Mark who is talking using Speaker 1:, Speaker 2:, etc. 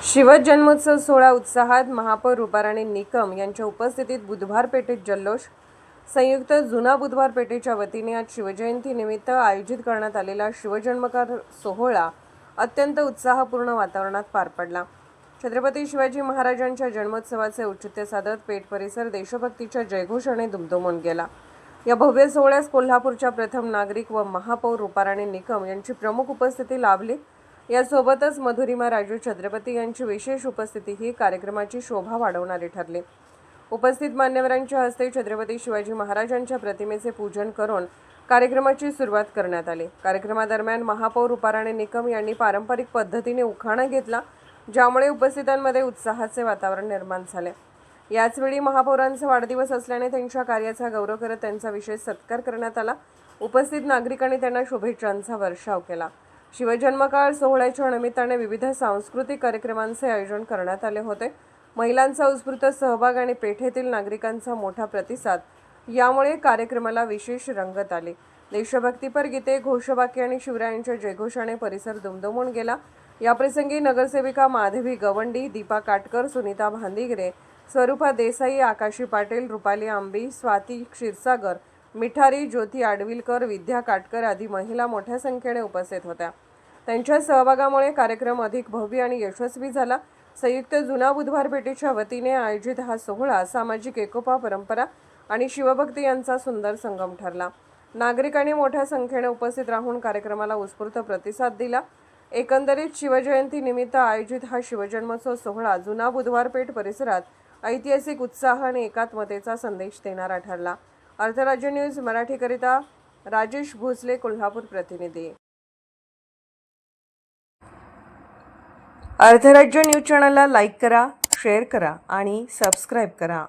Speaker 1: शिवजन्मोत्सव सोहळा उत्साहात महापौर रुपाराणी निकम यांच्या उपस्थितीत बुधवार पेठेत जल्लोष. संयुक्त जुना बुधवार पेठेच्या वतीने आज शिवजयंतीनिमित्त आयोजित करण्यात आलेला शिवजन्मकार सोहळा अत्यंत उत्साहपूर्ण वातावरणात पार पडला. छत्रपती शिवाजी महाराजांच्या जन्मोत्सवाचे औचित्य साधत पेठ परिसर देशभक्तीच्या जयघोषाने दुमदुमून गेला. या भव्य सोहळ्यास कोल्हापूरच्या प्रथम नागरिक व महापौर रुपाराणी निकम यांची प्रमुख उपस्थिती लाभली. यासोबतच मधुरिमा राजू छत्रपती यांची विशेष उपस्थिती ही कार्यक्रमाची शोभा वाढवणारी ठरली. उपस्थित मान्यवरांच्या हस्ते छत्रपती शिवाजी महाराजांच्या प्रतिमेचे पूजन करून कार्यक्रमाची सुरुवात करण्यात आली. कार्यक्रमादरम्यान महापौर रुपाराणी निकम यांनी पारंपरिक पद्धतीने उखाणा घेतला, ज्यामुळे उपस्थितांमध्ये उत्साहाचे वातावरण निर्माण झाले. याचवेळी महापौरांचा वाढदिवस असल्याने त्यांच्या कार्याचा गौरव करत त्यांचा विशेष सत्कार करण्यात आला. उपस्थित नागरिकांनी त्यांना शुभेच्छांचा वर्षाव केला. शिवजन्मकाळ सोहळ्याच्या निमित्ताने विविध सांस्कृतिक कार्यक्रमांचे आयोजन करण्यात आले होते. महिलांचा उत्स्फूर्त सहभाग आणि पेठेतील नागरिकांचा मोठा प्रतिसाद यामुळे कार्यक्रमाला विशेष रंगत आली. देशभक्तीपर गीते, घोषवाक्य आणि शिवरायांच्या जयघोषाने परिसर दुमदुमून गेला. याप्रसंगी नगरसेविका माधवी गवंडी, दीपा काटकर, सुनीता भांदिगरे, स्वरूपा देसाई, आकाशी पाटील, रुपाली आंबी, स्वाती क्षीरसागर, मिठारी, ज्योती आडविलकर, विद्या काटकर आदी महिला मोठ्या संख्येने उपस्थित होत्या. त्यांच्या सहभागामुळे कार्यक्रम अधिक भव्य आणि यशस्वी झाला. संयुक्त जुना बुधवार पेठेच्या वतीने आयोजित हा सोहळा सामाजिक एकोपा, परंपरा आणि शिवभक्ती यांचा सुंदर संगम ठरला. नागरिकांनी मोठ्या संख्येने उपस्थित राहून कार्यक्रमाला उत्स्फूर्त प्रतिसाद दिला. एकंदरीत शिवजयंती निमित्त आयोजित हा शिवजन्मोत्सव सोहळा जुना बुधवार पेठ परिसरात ऐतिहासिक उत्साह आणि एकात्मतेचा संदेश देणारा ठरला. अर्थराज्य न्यूज मराठीकरिता राजेश भोसले, कोल्हापूर प्रतिनिधी. अर्थराज्य न्यूज चॅनलला लाईक करा, शेअर करा आणि सबस्क्राईब करा.